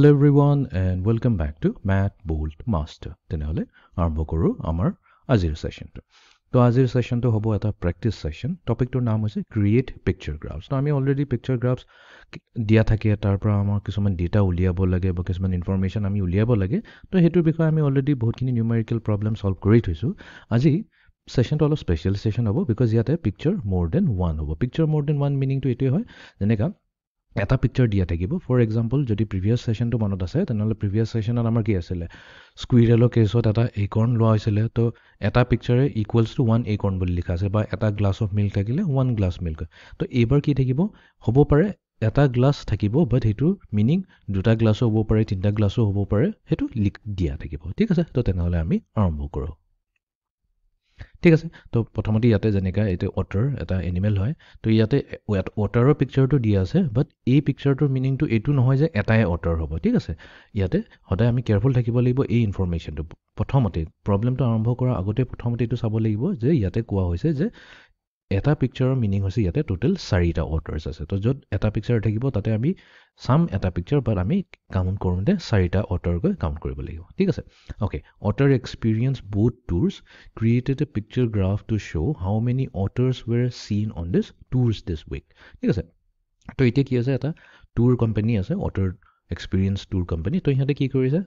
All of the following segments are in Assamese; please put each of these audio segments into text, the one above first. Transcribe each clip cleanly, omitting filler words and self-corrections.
Hello everyone and welcome back to Math Bolt Master. তেনেহলে আৰম্ভ কৰো আমাৰ আজিৰ সেশনটো। তো আজিৰ সেশনটো হ'ব এটা প্ৰ্যাকটিস সেশন। টপিকটোৰ নাম হৈছে ক্ৰিয়েট পিকচাৰ গ্ৰাফছ। তো আমি অলৰেডি পিকচাৰ গ্ৰাফছ দিয়া থাকে, তাৰ পৰা আমাৰ কিছুমান ডেটা উলিয়াব লাগে বা কিছুমান ইনফৰমেশন আমি উলিয়াব লাগে। তো হেতুৰ বিষয়ে আমি অলৰেডি বহুতখিনি নিউমেৰিকেল প্ৰবলেম সলভ কৰি থৈছো। আজি সেশনটো অলপ স্পেশাল সেশন হ'ব বিকজ ইয়াতে পিকচাৰ মোৰ দেন ওৱান হ'ব। পিকচাৰ মোৰ দেন ওৱান মিনিংটো এটোই হয় যেনেকা এটা পিকচাৰ দিয়া থাকিব। ফৰ এক্সাম্পল যদি প্ৰিভিয়াছ সেশনটো মনত আছে তেনেহলে প্ৰিভিয়াছ সেশনত আমাৰ কি আছিল, স্কুইৰেলৰ কেছত এটা একৰ্ন লোৱা হৈছিল। তো এটা পিকচাৰে ইকুৱেলছ টু 1 একৰ্ন বুলি লিখা আছে, বা এটা গ্লাছ অফ মিল্ক থাকিলে 1 গ্লাছ মিল্ক। তো এইবাৰ কি থাকিব, হ'ব পাৰে এটা গ্লাছ থাকিব, বাট সেইটো মিনিং দুটা গ্লাছো হ'ব পাৰে, তিনিটা গ্লাছো হ'ব পাৰে, সেইটো দিয়া থাকিব। ঠিক আছে, তো তেনেহলে আমি আৰম্ভ কৰোঁ। ঠিক আছে, তো প্ৰথমতে ইয়াতে যেনেকা এইটো অটাৰ এটা এনিমেল হয়, তো ইয়াতে অটাৰৰ পিকচাৰটো দিয়া আছে, বাট এই পিকচাৰটোৰ মিনিংটো এইটো নহয় যে এটাই অটাৰ হ'ব। ঠিক আছে, ইয়াতে সদায় আমি কেয়াৰফুল থাকিব লাগিব এই ইনফৰমেশ্যনটো। প্ৰথমতে প্ৰবলেমটো আৰম্ভ কৰাৰ আগতে প্ৰথমতে এইটো চাব লাগিব যে ইয়াতে কোৱা হৈছে যে এটা পিকচাৰৰ মিনিং হৈছে ইয়াতে টোটেল 4টা অটাৰ্ছ আছে। তো য'ত এটা পিকচাৰ থাকিব তাতে আমি চাম এটা পিকচাৰ, বাট আমি কাউণ্ট কৰোঁতে 4টা অটাৰকৈ কাউণ্ট কৰিব লাগিব। ঠিক আছে, okay. Otter experience both tours created a picture graph to show how many otters were seen on this tours this week. ঠিক আছে, তো এতিয়া কি আছে, এটা টুৰ কোম্পানী আছে, অটাৰ এক্সপিৰিয়েঞ্চ টুৰ কোম্পানী। তো ইহঁতে কি কৰিছে,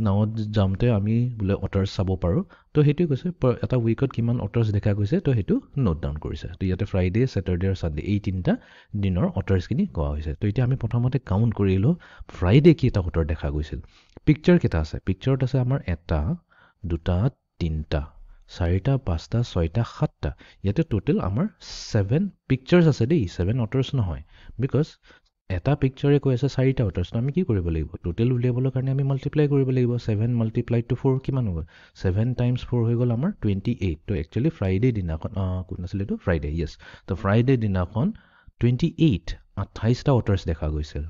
নাৱত যাওঁতে আমি বোলে অটাৰ্ছ চাব পাৰোঁ। তো সেইটোৱে কৈছে এটা উইকত কিমান অটাৰ্ছ দেখা গৈছে, তো সেইটো নোট ডাউন কৰিছে। তো ইয়াতে ফ্ৰাইডে, ছেটাৰডে আৰু ছানডে এই 3টা দিনৰ অটাৰ্ছখিনি কোৱা হৈছে। তো এতিয়া আমি প্ৰথমতে কাউণ্ট কৰিলোঁ ফ্ৰাইডে কেইটা অটাৰ দেখা গৈছিল। পিকচাৰ কেইটা আছে, পিকচাৰত আছে আমাৰ 1, 2, 3, 4, 5, 6, 7টা। ইয়াতে টোটেল আমাৰ 7 পিকচাৰ্ছ আছে দেই, 7 অটাৰ্ছ নহয়। বিকজ এটা পিকচাৰে কৈ আছে 4টা অটাৰ্ছ। তো আমি কি কৰিব লাগিব, টোটেল উলিয়াবলৈ কাৰণে আমি মাল্টিপ্লাই কৰিব লাগিব। 7 মাল্টিপ্লাই টু 4 কিমান হ'ব, 7 টাইমছ 4 হৈ গ'ল আমাৰ 28। তো একচুৱেলি ফ্ৰাইডে দিনাখন কোন আছিলে এইটো, ফ্ৰাইডে, য়েছ। তো ফ্ৰাইডে দিনাখন 28টা অটাৰ্ছ দেখা গৈছিল।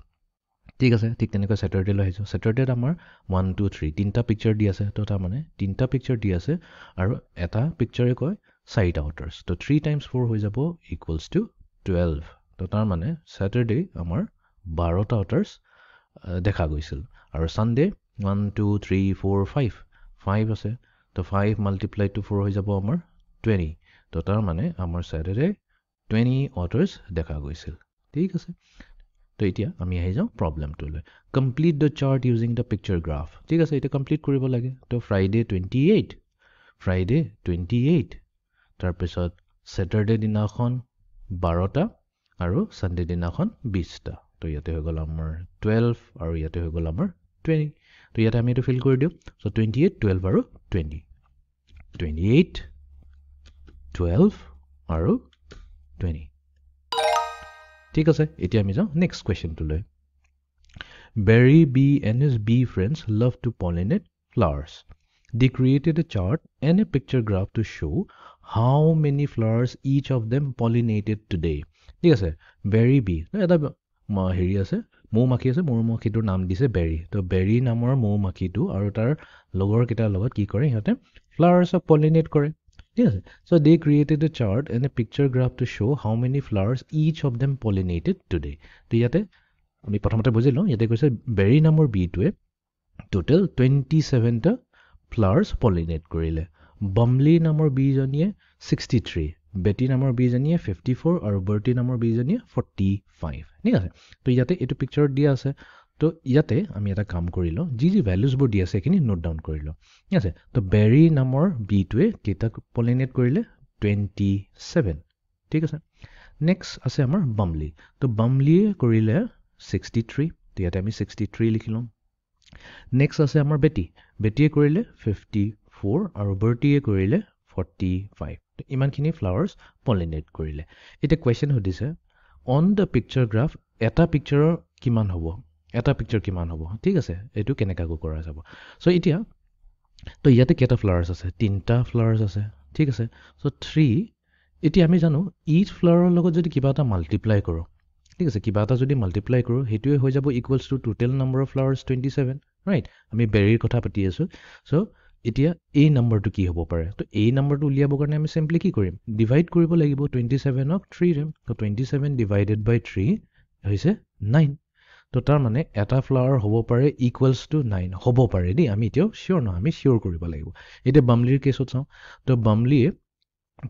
ঠিক আছে, ঠিক তেনেকৈ ছেটাৰডেলৈ আহিছোঁ। ছেটাৰডেত আমাৰ 1, 2, 3 তিনিটা পিকচাৰ দি আছে। তো তাৰমানে 3টা পিকচাৰ দি আছে আৰু এটা পিকচাৰে কয় 4টা অটাৰ্ছ। তো 3 টাইমছ 4 হৈ যাব ইকুৱেলছ টু 12। তো তাৰমানে ছেটাৰডে আমাৰ 12টা অটাৰ্ছ দেখা গৈছিল। আৰু ছানডে 1, 2, 3, 4, 5 আছে। তো 5 মাল্টিপ্লাই টু 4 হৈ যাব আমাৰ 20। তো তাৰমানে আমাৰ ছেটাৰডে 20 অটাৰ্ছ দেখা গৈছিল। ঠিক আছে, তো এতিয়া আমি আহি যাওঁ প্ৰব্লেমটোলৈ। Complete the chart using the picture graph. ঠিক আছে, এতিয়া কমপ্লিট কৰিব লাগে। তো ফ্ৰাইডে 28, তাৰপিছত ছেটাৰডে দিনাখন 12টা আৰু ছানডে দিনাখন 20টা। তো ইয়াতে হৈ গ'ল আমাৰ 12 আৰু ইয়াতে হৈ গ'ল আমাৰ 20। তো ইয়াতে আমি এইটো ফিল কৰি দিওঁ। চ' 28, 12 আৰু 20, 28, 12 আৰু 20। ঠিক আছে, এতিয়া আমি যাওঁ next কুৱেশ্যনটোলৈ। Barry B and his bee friends love to pollinate flowers. They created a chart and a picture graph to show how many flowers each of them pollinated today. ঠিক আছে, বেৰী বি এটা হেৰি আছে, মৌ মাখি আছে, মৌ মাখিটোৰ নাম দিছে বেৰী। তো বেৰী নামৰ মৌ মাখিটো আৰু তাৰ লগৰ কেইটাৰ লগত কি কৰে, সিহঁতে ফ্লাৱাৰ্ছক পলিনেট কৰে। ঠিক আছে, so they created a chart and a picture graph to show how many flowers each of them pollinated today. তো ইয়াতে আমি প্ৰথমতে বুজিলোঁ, ইয়াতে কৈছে বেৰী নামৰ বিটোৱে টোটেল 27টা ফ্লাৱাৰ্ছ পলিনেট কৰিলে। বমলি নামৰ বিজনীয়ে 63, বেটি নামৰ বিজনীয়ে 54 আৰু বাৰ্টি নামৰ বিজনীয়ে 45। ঠিক আছে, তো ইয়াতে এইটো পিকচাৰত দিয়া আছে। তো ইয়াতে আমি এটা কাম কৰিলোঁ, যি ভেলুজবোৰ দিয়া আছে সেইখিনি নোট ডাউন কৰিলোঁ। ঠিক আছে, তো বেৰী নামৰ বিটোৱে কেইটা পলিনেট কৰিলে, 27। ঠিক আছে, নেক্সট আছে আমাৰ বমলি। তো বমলিয়ে কৰিলে 63। তো ইয়াতে আমি 63 লিখি ল'ম। নেক্সট আছে আমাৰ বেটি, বেটিয়ে কৰিলে 54 আৰু বাৰ্টিয়ে কৰিলে 45। তো ইমানখিনি ফ্লাৱাৰ্ছ পলিনেট কৰিলে। এতিয়া কুৱেশ্যন সুধিছে অন দ্য পিকচাৰ গ্ৰাফ এটা পিকচাৰৰ কিমান হ'ব, এটা পিকচাৰ কিমান হ'ব। ঠিক আছে, এইটো কেনেকুৱাকৈ কৰা যাব। চ' এতিয়া তো ইয়াতে কেইটা ফ্লাৱাৰ্ছ আছে, 3টা ফ্লাৱাৰ্ছ আছে। ঠিক আছে, চ' 3। এতিয়া আমি জানো ইচ ফ্লাৱাৰৰ লগত যদি কিবা এটা মাল্টিপ্লাই কৰোঁ, ঠিক আছে, কিবা এটা যদি মাল্টিপ্লাই কৰোঁ সেইটোৱে হৈ যাব equals to total number of flowers 27, right. আমি বেৰীৰ কথা পাতি আছোঁ। চ' এতিয়া এই নম্বৰটো কি হ'ব পাৰে, তো এই নম্বৰটো উলিয়াবৰ কাৰণে আমি চিম্পলি কি কৰিম, ডিভাইড কৰিব লাগিব 27ক 3ৰে। তো 27 ডিভাইডেড বাই 3 হৈছে 9। তো তাৰ মানে এটা ফ্লাৱাৰ হ'ব পাৰে ইকুৱেলছ টু 9 হ'ব পাৰে দেই আমি এতিয়াও চিয়'ৰ নহয় আমি চিয়'ৰ কৰিব লাগিব এতিয়া বামলিৰ কেছত চাওঁ তো বামলিয়ে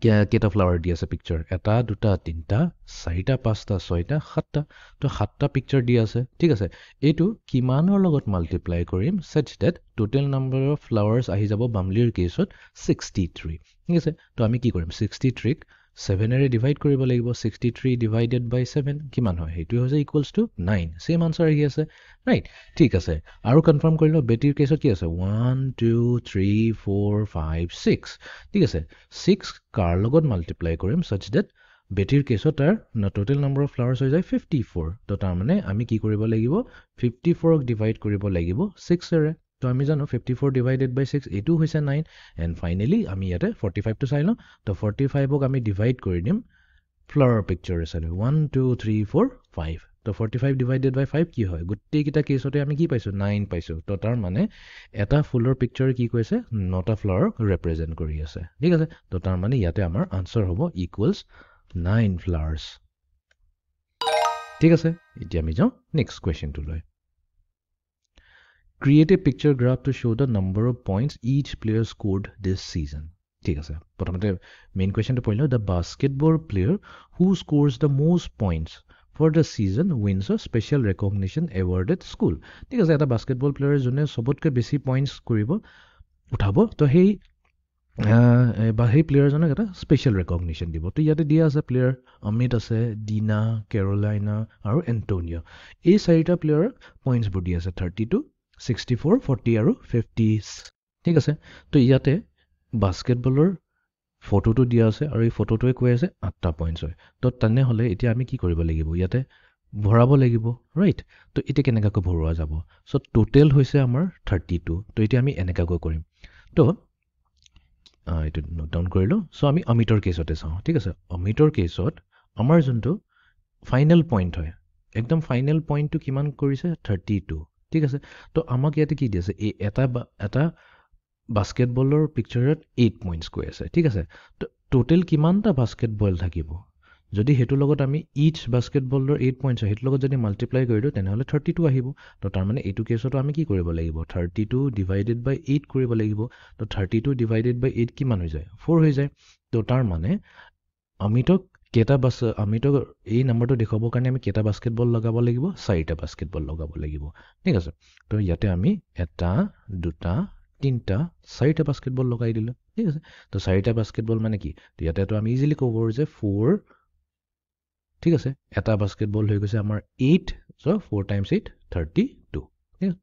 কেইটা ফ্লাৱাৰ দি আছে পিকচাৰ এটা দুটা তিনিটা চাৰিটা পাঁচটা ছয়টা সাতটা তো সাতটা পিকচাৰ দি আছে ঠিক আছে এইটো কিমানৰ লগত মাল্টিপ্লাই কৰিম such that total number of flowers আহি যাব বামলিৰ কেছত 63 ঠিক আছে তো আমি কি কৰিম 63ক 7এৰে ডিভাইড কৰিব লাগিব 63 ডিভাইডেড বাই 7 কিমান হয় সেইটো হৈছে ইকুৱেলছ টু 9 সেম আনসাৰ আহি আছে ৰাইট ঠিক আছে আৰু কনফাৰ্ম কৰি লওঁ বেটিৰ কেছত কি আছে 1 2 3 4 5 6 ঠিক আছে 6 কাৰ লগত মাল্টিপ্লাই কৰিম such that বেটিৰ কেছত তাৰ টোটেল নাম্বাৰ অফ ফ্লাৱাৰ্ছ হৈ যায় 54 তো তাৰ মানে আমি কি কৰিব লাগিব 54ক ডিভাইড কৰিব লাগিব 6এৰে তো আমি জানো 54 ডিভাইডেড বাই 6 এইটো হৈছে 9 এণ্ড ফাইনেলি আমি ইয়াতে 45টো চাই লওঁ তো 45ক আমি ডিভাইড কৰি দিম ফ্লাৱাৰ পিকচাৰ চালে 1 2 3 4 5 তো 45 ডিভাইডেড বাই 5 কি হয় গোটেইকেইটা কেছতে আমি কি পাইছোঁ 9 পাইছোঁ তো তাৰ মানে এটা ফুলৰ পিকচাৰ কি কৈছে 9টা ফ্লাৱাৰক ৰিপ্ৰেজেণ্ট কৰি আছে ঠিক আছে তো তাৰ মানে ইয়াতে আমাৰ আনচাৰ হ'ব ইকুৱেলছ 9 ফ্লাৱাৰ্ছ ঠিক আছে এতিয়া আমি যাওঁ next কুৱেশ্যনটোলৈ Create a picture graph to show the number of points each player scored this season. ঠিক আছে প্ৰথমতে মেইন কুৱেশ্যনটো পঢ়িলোঁ the basketball player who scores the most points for the season wins a special recognition award at school. ঠিক আছে এটা বাস্কেটবল প্লেয়াৰ যোনে চবতকৈ বেছি পইণ্টছ কৰিব উঠাব তো সেই প্লেয়াৰজনক এটা স্পেচিয়েল ৰেকগনিশ্যন দিব তো ইয়াতে দিয়া আছে প্লেয়াৰ অমিত আছে ডিনা কেৰলাইনা আৰু এণ্টনিঅ' এই চাৰিটা প্লেয়াৰৰ পইণ্টছবোৰ দি আছে 32 64 40 আৰু 50 ঠিক আছে তো ইয়াতে বাস্কেটবলৰ ফটোটো দিয়া আছে আৰু এই ফটোটোৱে কৈ আছে 8টা পইণ্টছ হয় তো তেনেহ'লে এতিয়া আমি কি কৰিব লাগিব ইয়াতে ভৰাব লাগিব ৰাইট তো এতিয়া কেনেকুৱাকৈ ভৰোৱা যাব চ' টোটেল হৈছে আমাৰ 32 তো এতিয়া আমি এনেকুৱাকৈ কৰিম তো এইটো নোট ডাউন কৰিলোঁ চ' আমি অমিতৰ কেছতে চাওঁ ঠিক আছে অমিতৰ কেছত আমাৰ যোনটো ফাইনেল পইণ্ট হয় একদম ফাইনেল পইণ্টটো কিমান কৰিছে 32 ঠিক আছে তো আমাক ইয়াতে কি দি আছে এই এটা বাস্কেটবলৰ পিকচাৰত 8 পইণ্টছ কৈ আছে ঠিক আছে তো টোটেল কিমানটা বাস্কেটবল থাকিব যদি হেতুৰ লগত আমি ইচ বাস্কেটবলৰ 8 পইণ্টছ হেতুৰ লগত যদি মাল্টিপ্লাই কৰি দিওঁ তেনেহ'লে 32 আহিব তো তাৰ মানে এইটো কেছতো আমি কি কৰিব লাগিব 32 ডিভাইডেড বাই 8 কৰিব লাগিব তো 32 ডিভাইডেড বাই 8 কিমান হৈ যায় 4 হৈ যায় তো তাৰ মানে অমিতক অমিতক এই নাম্বাৰটো দেখুৱাবৰ কাৰণে আমি কেইটা বাস্কেটবল লগাব লাগিব 4টা বাস্কেটবল লগাব লাগিব ঠিক আছে তো ইয়াতে আমি এটা দুটা তিনিটা 4টা বাস্কেটবল লগাই দিলোঁ ঠিক আছে তো 4টা বাস্কেটবল মানে কি তো ইয়াতেতো আমি ইজিলি ক'ব পাৰোঁ যে 4 ঠিক আছে এটা বাস্কেটবল হৈ গৈছে আমাৰ 8 চ' 4 times 8 32 ঠিক আছে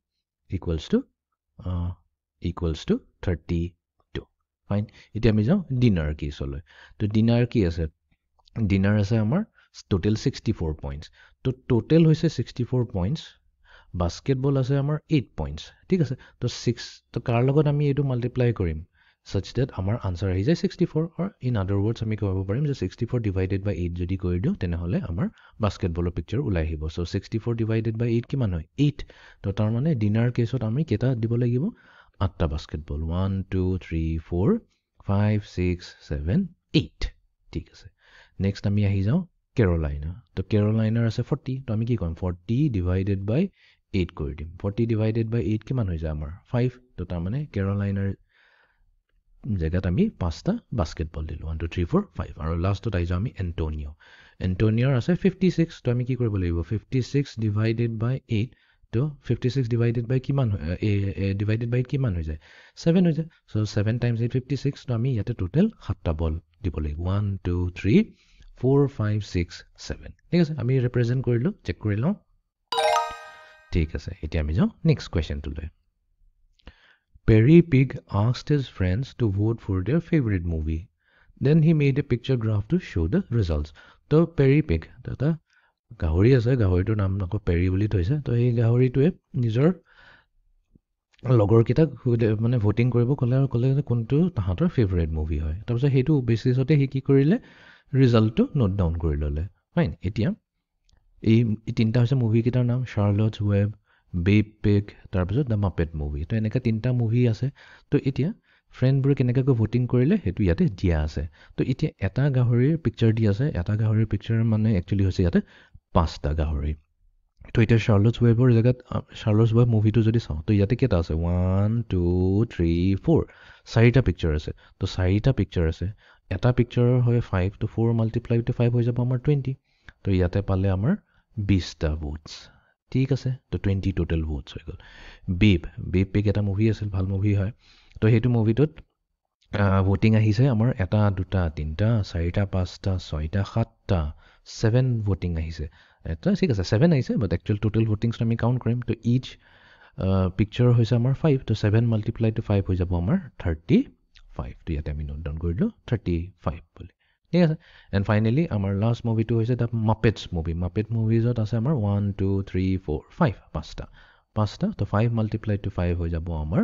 ইকুৱেলছ টু 32 ফাইন এতিয়া আমি যাওঁ ডিনাৰ কেছলৈ তো ডিনাৰ কি আছে ডিনাৰ আছে আমাৰ টোটেল 64 পইণ্টছ তো টোটেল হৈছে 64 পইণ্টছ বাস্কেটবল আছে আমাৰ 8 পইণ্টছ ঠিক আছে তো 6 তো কাৰ লগত আমি এইটো মাল্টিপ্লাই কৰিম such that আমাৰ আনসাৰ আহি যায় 64 or in other words আমি ক'ব পাৰিম যে 64 ডিভাইডেড বাই 8 যদি কৰি দিওঁ তেনেহ'লে আমাৰ বাস্কেটবলৰ পিকচাৰ ওলাই আহিব চ' 64 ডিভাইডেড বাই 8 কিমান হয় 8 তো তাৰ মানে ডিনাৰ কেছত আমি কেইটা দিব লাগিব 8টা বাস্কেটবল 1 2 3 4 5 6 7 8 ঠিক আছে নেক্সট আমি আহি যাওঁ কেৰলাইনা তো কেৰলাইনাৰ আছে 40 তো আমি কি কৰিম 40 ডিভাইডেড বাই 8 কৰি দিম 40 ডিভাইডেড বাই 8 কিমান হৈ যায় আমাৰ 5 তো তাৰ মানে কেৰলাইনাৰ জেগাত আমি 5টা বাস্কেটবল দিলোঁ 1 2 3 4 5 আৰু লাষ্টত আহি যাওঁ আমি এণ্টনিঅ'ৰ আছে 56 তো আমি কি কৰিব লাগিব 56 ডিভাইডেড বাই 8 তো 56 ডিভাইডেড বাই কিমান ডিভাইডেড বাই কিমান হৈ যায় 7 হৈ যায় চ' 7 times 8 56 তো আমি ইয়াতে টোটেল 7টা বল দিব লাগিব 1 2 3 4 5 6 7 ঠিক আছে আমি ৰিপ্ৰেজেণ্ট কৰিলোঁ চেক কৰি লওঁ ঠিক আছে এতিয়া আমি যাওঁ next কুৱেশ্যনটোলৈ Perry Pig asked his friends to vote for their favorite movie. Then he made a picture graph to show the results. So Perry Pig, এটা গাহৰি আছে গাহৰিটোৰ নাম আকৌ পেৰি বুলি থৈছে তো এই গাহৰিটোৱে নিজৰ লগৰকেইটাক মানে ভোটিং কৰিব ক'লে কোনটো তাহাঁতৰ ফেভৰেট মুভি হয় তাৰপিছত সেইটো বেচিছতে সি কি কৰিলে ৰিজাল্টটো নোট ডাউন কৰি ল'লে ফাইন এতিয়া এই তিনিটা হৈছে মুভিকেইটাৰ নাম শাৰ্লটছ ৱেব বেব পেগ তাৰপিছত দ্য মাপেট মুভি তো এনেকৈ 3টা মুভি আছে তো এতিয়া ফ্ৰেণ্ডবোৰে কেনেকুৱাকৈ ভোটিং কৰিলে সেইটো ইয়াতে দিয়া আছে তো এতিয়া এটা গাহৰিৰ পিকচাৰ দি আছে এটা গাহৰিৰ পিকচাৰ মানে একচুৱেলি হৈছে ইয়াতে 5টা গাহৰি তো এতিয়া শাৰ্লটছ ৱেবৰ জেগাত শাৰ্লটছ ৱেব মুভিটো যদি চাওঁ তো ইয়াতে কেইটা আছে 1 2 3 4 চাৰিটা পিকচাৰ আছে তো চাৰিটা পিকচাৰ আছে এটা পিকচাৰৰ হয় 5 তো 4 মাল্টিপ্লাই টু 5 হৈ যাব আমাৰ 20 তো ইয়াতে পালে আমাৰ 20টা ভোটছ ঠিক আছে তো 20 টোটেল ভোটছ হৈ গ'ল বিপ পিক এটা মুভি আছিল ভাল মুভি হয় তো সেইটো মুভিটোত ভোটিং আহিছে আমাৰ এটা দুটা তিনিটা চাৰিটা পাঁচটা ছয়টা সাতটা 7 ভোটিং আহিছে এটা ঠিক আছে 7 আহিছে বাট একচুৱেল টোটেল ভোটিংছটো আমি কাউণ্ট কৰিম তো ইচ পিকচাৰ হৈছে আমাৰ 5 তো 7 মাল্টিপ্লাই টু 5 হৈ যাব আমাৰ 35 তো ইয়াতে আমি নোট ডাউন কৰিলোঁ 35 বুলি ঠিক আছে এণ্ড ফাইনেলি আমাৰ লাষ্ট মুভিটো হৈছে দ্য মাপেটছ মাপেট মুভিজত আছে আমাৰ 1 2 3 4 5 পাঁচটা তো 5 মাল্টিপ্লাই টু 5 হৈ যাব আমাৰ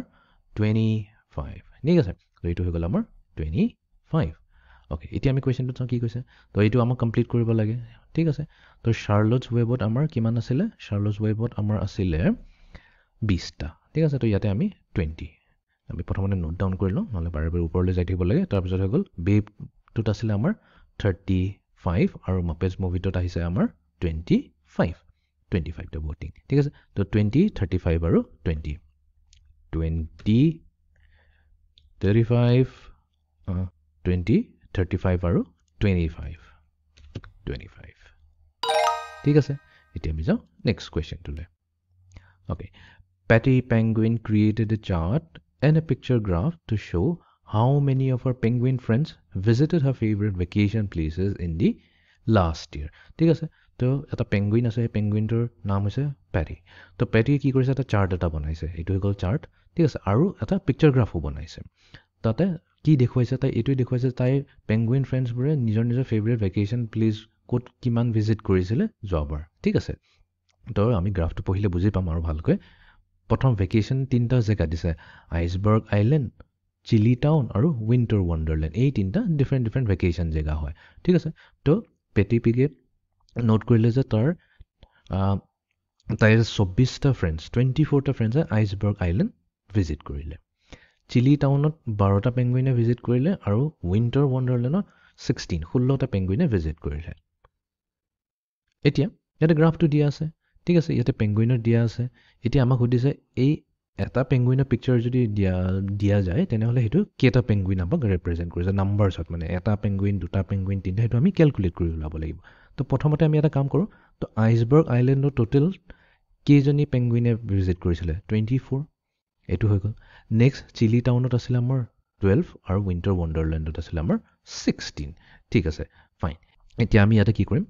25 ঠিক আছে তো এইটো হৈ গ'ল আমাৰ 25 অ'কে এতিয়া আমি কুৱেশ্যনটো চাওঁ কি কৈছে তো এইটো আমাক কমপ্লিট কৰিব লাগে ঠিক আছে তো শাৰ্লটছ ৱেবত আমাৰ কিমান আছিলে শাৰ্লটছ ৱেবত আমাৰ আছিলে 20টা ঠিক আছে তো ইয়াতে আমি 20 আমি প্ৰথমতে নোট ডাউন কৰি লওঁ নহ'লে বাৰে বাৰে ওপৰলৈ যাই থাকিব লাগে তাৰপিছত হৈ গ'ল বেবটোত আছিলে আমাৰ 35 আৰু মাপেটছ মুভিটোত আহিছে আমাৰ 25টা ভোটিং ঠিক আছে তো 20 35 আৰু 20 35 20 35 আৰু 25 ঠিক আছে এতিয়া আমি যাওঁ নেক্সট কুৱেশ্যনটোলৈ okay Patty Penguin created a chart and a picture graph to show how many of her penguin friends visited her favorite vacation places in the last year. ঠিক আছে তো এটা পেংগুইন আছে পেংগুইনটোৰ নাম হৈছে পেটি তো পেটিয়ে কি কৰিছে এটা চাৰ্ট এটা বনাইছে এইটো হৈ গ'ল চাৰ্ট ঠিক আছে আৰু এটা পিকচাৰ গ্ৰাফো বনাইছে তাতে কি দেখুৱাইছে তাই এইটোৱে দেখুৱাইছে তাইৰ পেংগুইন ফ্ৰেণ্ডছবোৰে নিজৰ নিজৰ ফেভৰেট ভেকেশ্যন প্লেচ ক'ত কিমান ভিজিট কৰিছিলে যোৱাবাৰ ঠিক আছে তো আমি গ্ৰাফটো পঢ়িলে বুজি পাম আৰু ভালকৈ প্ৰথম ভেকেশ্যন তিনিটা জেগা দিছে আইচবাৰ্গ আইলেণ্ড চিলি টাউন আৰু উইণ্টাৰ ৱাণ্ডাৰলেণ্ড এই তিনিটা ডিফাৰেণ্ট ভেকেশ্যন জেগা হয় ঠিক আছে তো পেটি পিকে নোট কৰিলে যে তাইৰ 24টা ফ্ৰেণ্ডছ 24টা ফ্ৰেণ্ডছে আইচবাৰ্গ আইলেণ্ড ভিজিট কৰিলে চিলি টাউনত 12টা পেংগুইনে ভিজিট কৰিলে আৰু উইণ্টাৰ ৱাণ্ডাৰলেণ্ডত 16টা পেংগুইনে ভিজিট কৰিলে এতিয়া ইয়াতে গ্ৰাফটো দিয়া আছে ঠিক আছে ইয়াতে পেংগুইনৰ দিয়া আছে এতিয়া আমাক সুধিছে এই এটা পেংগুইনৰ পিকচাৰ যদি দিয়া যায় তেনেহ'লে সেইটো কেইটা পেংগুইন আমাক ৰিপ্ৰেজেণ্ট কৰিছে নাম্বাৰছত মানে এটা পেংগুইন দুটা পেংগুইন তিনিটা সেইটো আমি কেলকুলেট কৰি ওলাব লাগিব তো প্ৰথমতে আমি এটা কাম কৰোঁ তো আইচবাৰ্গ আইলেণ্ডৰ টোটেল কেইজনী পেংগুইনে ভিজিট কৰিছিলে 24 এইটো হৈ গ'ল নেক্সট চিলি টাউনত আছিলে আমাৰ 12 আৰু উইণ্টাৰ ৱাণ্ডাৰলেণ্ডত আছিলে আমাৰ 16 ঠিক আছে ফাইন এতিয়া আমি ইয়াতে কি কৰিম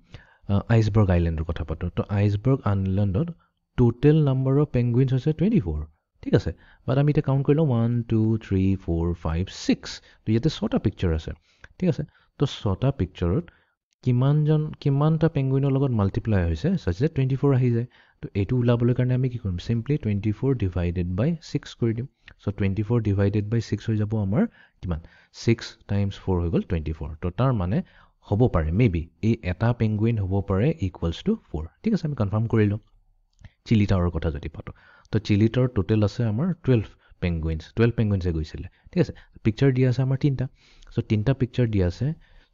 আইচবাৰ্গ আইলেণ্ডৰ কথা পাতোঁ তো আইচবাৰ্গ আইলেণ্ডত টোটেল নাম্বাৰ অফ পেংগুইনছ হৈছে 24 ঠিক আছে বাট আমি এতিয়া কাউণ্ট কৰি লওঁ 1 2 3 4 5 6 তো ইয়াতে 6টা পিকচাৰ আছে ঠিক আছে তো 6টা পিকচাৰত কিমানটা পেংগুইনৰ লগত মাল্টিপ্লাই হৈছে চাচ যে 24 আহি যায় তো এইটো ওলাবলৈ কাৰণে আমি কি কৰিম চিম্পলি 24 ডিভাইডেড বাই 6 কৰি দিম চ' 24 ডিভাইডেড বাই 6 হৈ যাব আমাৰ কিমান 6 টাইমছ 4 হৈ গ'ল 24 তো তাৰ মানে হ'ব পাৰে মেবি এই এটা পেংগুইন হ'ব পাৰে ইকুৱেলছ টু 4 ঠিক আছে আমি কনফাৰ্ম কৰিলোঁ চিলি টাৱাৰৰ কথা যদি পাতোঁ তো চিলি টাৱাৰ টোটেল আছে আমাৰ 12 পেংগুইনছে গৈছিলে ঠিক আছে পিকচাৰ দিয়া আছে আমাৰ তিনিটা চ' তিনিটা পিকচাৰ দিয়া আছে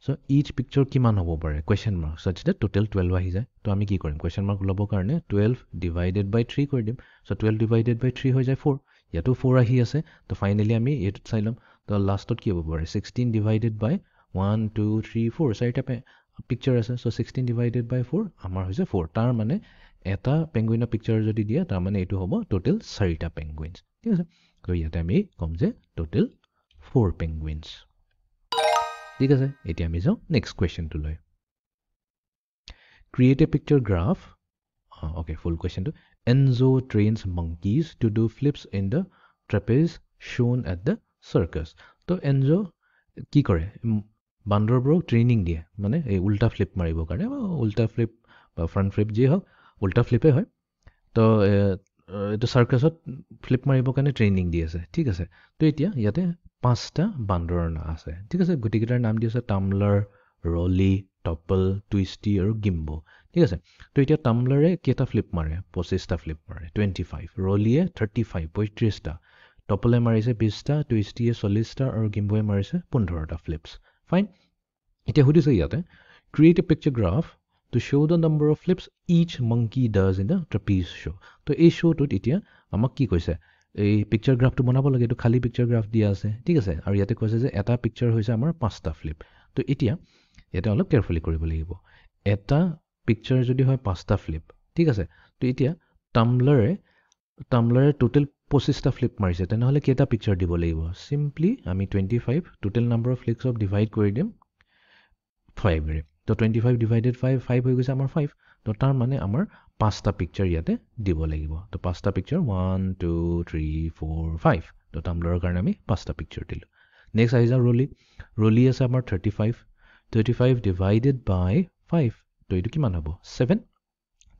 চ' ইচ পিকচাৰ কিমান হ'ব পাৰে কুৱেশ্যন মাৰ্ক চাচ যে টোটেল 12 আহি যায় তো আমি কি কৰিম কুৱেশ্যন মাৰ্ক ওলাবৰ কাৰণে 12 ডিভাইডেড বাই 3 কৰি দিম চ' 12 ডিভাইডেড বাই 3 হৈ যায় 4 ইয়াতো 4 আহি আছে তো ফাইনেলি আমি এইটোত চাই ল'ম তো লাষ্টত কি হ'ব পাৰে 16 ডিভাইডেড বাই 1 2 3 4 চাৰিটা পিকচাৰ আছে চ' 16 ডিভাইডেড বাই 4 আমাৰ হৈছে 4 তাৰ মানে এটা পেংগুইনৰ পিকচাৰ যদি দিয়ে তাৰমানে এইটো হ'ব টোটেল 4টা পেংগুইনছ ঠিক আছে তো ইয়াতে আমি ক'ম যে টোটেল 4 পেংগুইনছ ঠিক আছে এতিয়া আমি যাওঁ নেক্সট কুৱেশ্যনটোলৈ create a picture graph okay full কুৱেশ্যনটো Enzo trains monkeys to do flips in the trapeze shown at the circus তো এনজো কি কৰে বান্দৰবোৰক ট্ৰেইনিং দিয়ে মানে এই উল্টা ফ্লিপ মাৰিবৰ কাৰণে উল্টা ফ্লিপ বা ফ্ৰণ্ট ফ্লিপ যি হওক উল্টা ফ্লিপেই হয় তো এইটো চাৰ্কাছত ফ্লিপ মাৰিবৰ কাৰণে ট্ৰেইনিং দি আছে ঠিক আছে তো এতিয়া ইয়াতে 5টা বান্দৰৰ নাম আছে ঠিক আছে গোটেইকেইটাৰ নাম দি আছে টামলাৰ ৰলি টপল টুইষ্টি আৰু গিম্বো ঠিক আছে তো এতিয়া টামলাৰে কেইটা ফ্লিপ মাৰে 25টা ফ্লিপ মাৰে 25 ৰলিয়ে 35 35টা টপলে মাৰিছে 20টা টুইষ্টিয়ে 40টা আৰু গিম্বোয়ে মাৰিছে 15টা ফ্লিপছ ফাইন এতিয়া সুধিছে ইয়াতে create a picture graph to show the number of flips each monkey does in the trapeze show. তো এই শ্ব'টোত এতিয়া আমাক কি কৈছে এই পিকচাৰ গ্ৰাফটো বনাব লাগে এইটো খালী পিকচাৰ গ্ৰাফ দিয়া আছে ঠিক আছে আৰু ইয়াতে কৈছে যে এটা পিকচাৰ হৈছে আমাৰ 5টা ফ্লিপ তো এতিয়া ইয়াতে অলপ কেয়াৰফুলি কৰিব লাগিব এটা পিকচাৰ যদি হয় 5টা ফ্লিপ ঠিক আছে তো এতিয়া টাম্বলাৰে টোটেল 25টা ফ্লিপ মাৰিছে তেনেহ'লে কেইটা পিকচাৰ দিব লাগিব চিম্পলি আমি 25 total number of flips of divide কৰি দিম 5 ৰে তো 25 ডিভাইডেড 5 5 হৈ গৈছে আমাৰ 5 তো তাৰ মানে আমাৰ 5টা পিকচাৰ ইয়াতে দিব লাগিব তো 5টা পিকচাৰ 1 2 3 4 5 তো টাম্বলাৰৰ কাৰণে আমি 5টা পিকচাৰ দিলোঁ নেক্সট আহি যাওঁ ৰলি আছে আমাৰ 35 ডিভাইডেড বাই 5 তো এইটো কিমান হ'ব 7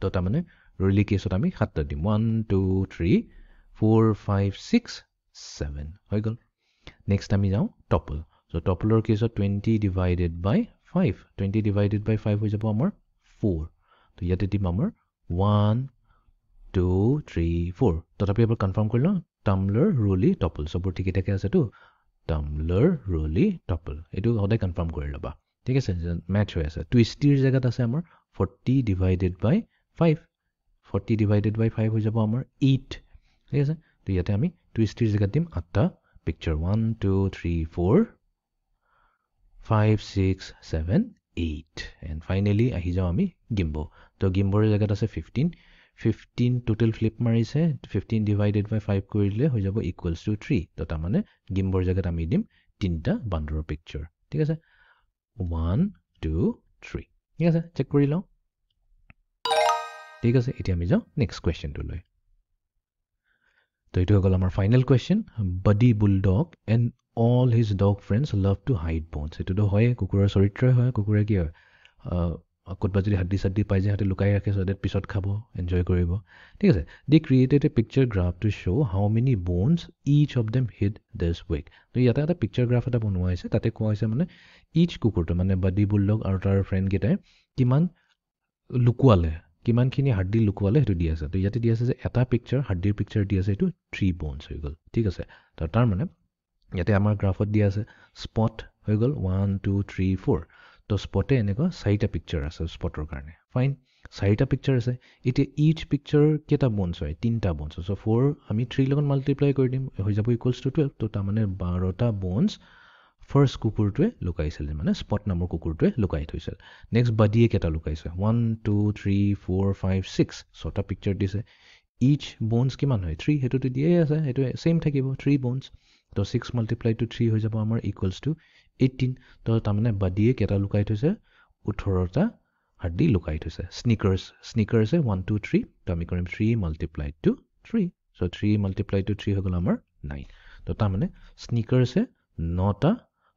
তো তাৰমানে ৰলি কেছত আমি 7টা দিম 1 2 3 4 5 6 7 হৈ গ'ল নেক্সট আমি যাওঁ টপল so টপলৰ কেছত 20 ডিভাইডেড বাই 5 20 ডিভাইডেড বাই 5 হৈ যাব আমাৰ 4 তো ইয়াতে দিম আমাৰ 1 2 3 4 তথাপি এবাৰ কনফাৰ্ম কৰি লওঁ টাম্বলাৰ ৰলি টপল সবৰ ঠিকে থাকে আছে তো টাম্বলাৰ ৰলি টপল এইটো সদায় কনফাৰ্ম কৰি ল'বা ঠিক আছে মেচ হৈ আছে টুইষ্টিৰ জেগাত আছে আমাৰ 40 ডিভাইডেড বাই 5 40 ডিভাইডেড বাই 5 হৈ যাব আমাৰ 8 ঠিক আছে তো ইয়াতে আমি টুইষ্টিৰ জেগাত দিম 8টা পিকচাৰ 1 2 3 4 5 6 7 8 and finally আহি যাওঁ আমি গিম্বো তো গিম্বোৰ জেগাত আছে 15 টোটেল ফ্লিপ মাৰিছে 15 ডিভাইডেড বাই 5 কৰিলে হৈ যাব ইকুৱেলছ টু 3 তো তাৰমানে গিম্বোৰ জেগাত আমি দিম 3টা বান্দৰৰ পিকচাৰ ঠিক আছে 1 2 3 ঠিক আছে চেক কৰি লওঁ ঠিক আছে এতিয়া আমি যাওঁ নেক্সট কুৱেশ্যনটোলৈ তো এইটো হৈ গ'ল আমাৰ final question Buddy Bulldog and all his dog friends love to hide bones এটোটো হয় কুকুৰৰ চৰিত্ৰই হয় কুকুৰে কি হয় কতবা যদি হাড্ডি সাড্ডি পাই যায় হাতে লুকাই ৰাখে সো দ্যাট পিছত খাব এনজয় কৰিব ঠিক আছে they created a picture graph to show how many bones each of them hid this week তো ইয়াতে এটা পিকচাৰ গ্ৰাফ এটা বনোৱা হৈছে তাতে কোৱা হৈছে মানে each কুকুৰটো মানে বাডি বুলডগ আৰু তাৰ ফ্ৰেণ্ড গেটাই কিমান লুকুৱালে কিমানখিনি হাড্ডি লুকুৱালে হেতু দি আছে তো ইয়াতে দি আছে যে এটা পিকচাৰ হাড্ডিৰ পিকচাৰ দি আছে এটো 3 bones হৈ গ'ল ঠিক আছে তো তাৰ মানে ইয়াতে আমাৰ গ্ৰাফত দিয়া আছে স্পট হৈ গ'ল 1 2 3 4 তো স্পটে এনেকুৱা 4টা পিকচাৰ আছে স্পটৰ কাৰণে ফাইন 4টা পিকচাৰ আছে এতিয়া ইচ পিকচাৰ কেটা বোনছ হয় 3টা বোনছ সো 4 আমি 3 লগত মাল্টিপ্লাই কৰি দিম হৈ যাব ইকুৱেলছ টু 12 তো তাৰ মানে 12টা বোনছ ফাৰ্স্ট কুকুৰটোৱে লুকাইছিল মানে স্পট নামৰ কুকুৰটোৱে লুকাই থৈছিল নেক্সট বাডিয়ে কেটা লুকাইছে 1 2 3 4 5 6 ছটা পিকচাৰ দিছে ইচ বোনছ কিমান হয় 3 হেতুটো দিয়ে আছে হেতু সেম থাকিব 3 বোনছ তো 6 multiplied to 3 হৈ যাব আমাৰ equals to 18 তো তাৰমানে বাডিয়ে কেটা লুকাই থৈছে 18টা হাড্ডি লুকাই থৈছে স্নিকাৰ্ছে 1 2 3 তো আমি কৰিম 3 multiplied to 3 so 3 multiplied to 3 হৈ গ'ল আমাৰ 9 তো তাৰমানে স্নিকাৰ্ছে 9টা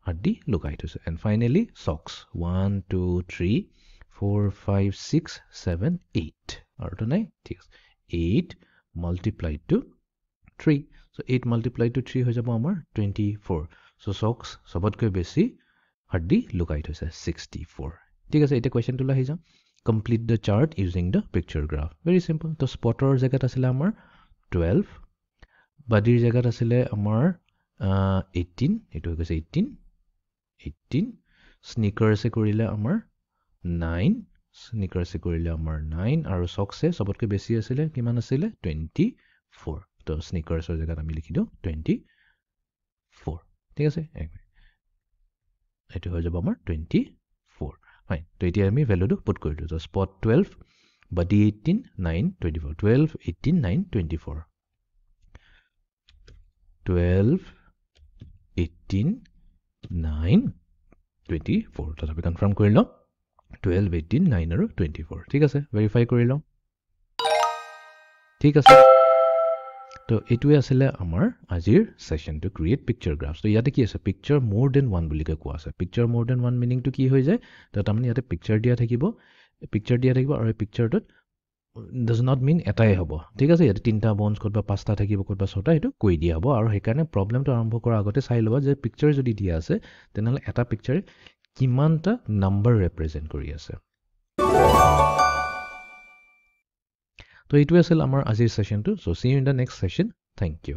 হাড্ডি লুকাই থৈছে and finally socks 1 2 3 4 5 6 7 8 আৰু তো নাই ঠিক আছে 8 multiplied to 3 so 8 multiplied to 3 হৈ যাব আমাৰ 24 so socks সবতকৈ বেছি হাড্ডি লুকাই থৈছে 64 ঠিক আছে এটা কোৱেশ্চনটো লাহি যাম complete the chart using the picture graph very simple তো স্পটৰ জেগাত আছিল আমাৰ 12 বাডিৰ জেগাত আছিল আমাৰ 18 এটো হৈ গৈছে 18 স্নিকাৰ্ছে কৰিলে আমাৰ 9 স্নিকাৰ্ছে কৰিলে আমাৰ 9 আৰু সক্সে সবতকৈ বেছি আছিল কিমান আছিল 24 তো স্নিকাৰ্ছৰ জেগাত আমি লিখি দিওঁ 24 ঠিক আছে এটো হৈ যাব আমাৰ 24 ফাইন তো এতিয়া আমি ভ্যালুটো পুট কৰি দিওঁ স্পট 12 বাডি 18 9 24 12 18 9 24 12 18 9 24 তথাপি কনফাৰ্ম কৰি লওঁ 12 18 9 আৰু 24 ঠিক আছে ভেৰিফাই কৰি লওঁ ঠিক আছে তো এটোৱে আছিল আমাৰ আজিৰ সেশন টু ক্ৰিয়েট পিকচাৰ গ্ৰাফছ তো ইয়াতে কি আছে পিকচাৰ মোৰ দেন 1 বুলি কোৱা আছে পিকচাৰ মোৰ দেন 1 মিনিং টু কি হৈ যায় তো তাৰমানে ইয়াতে পিকচাৰ দিয়া থাকিব আৰু এই পিকচাৰটোত does not mean এটাই হ'ব ঠিক আছে ইয়াতে 3টা বনছ কতবা 5টা থাকিব কতবা 6টা এটো কৈ দিয়া হ'ব আৰু হেকাৰণে প্ৰবলেমটো আৰম্ভ কৰাৰ আগতে চাই লবা যে পিকচাৰ যদি দিয়া আছে তেনেহলে এটা পিকচাৰে কিমানটা নাম্বাৰ ৰিপ্ৰেজেন্ট কৰি আছে তো এইটো আছিল আমাৰ আজিৰ সেশনটো so see you in the next session thank you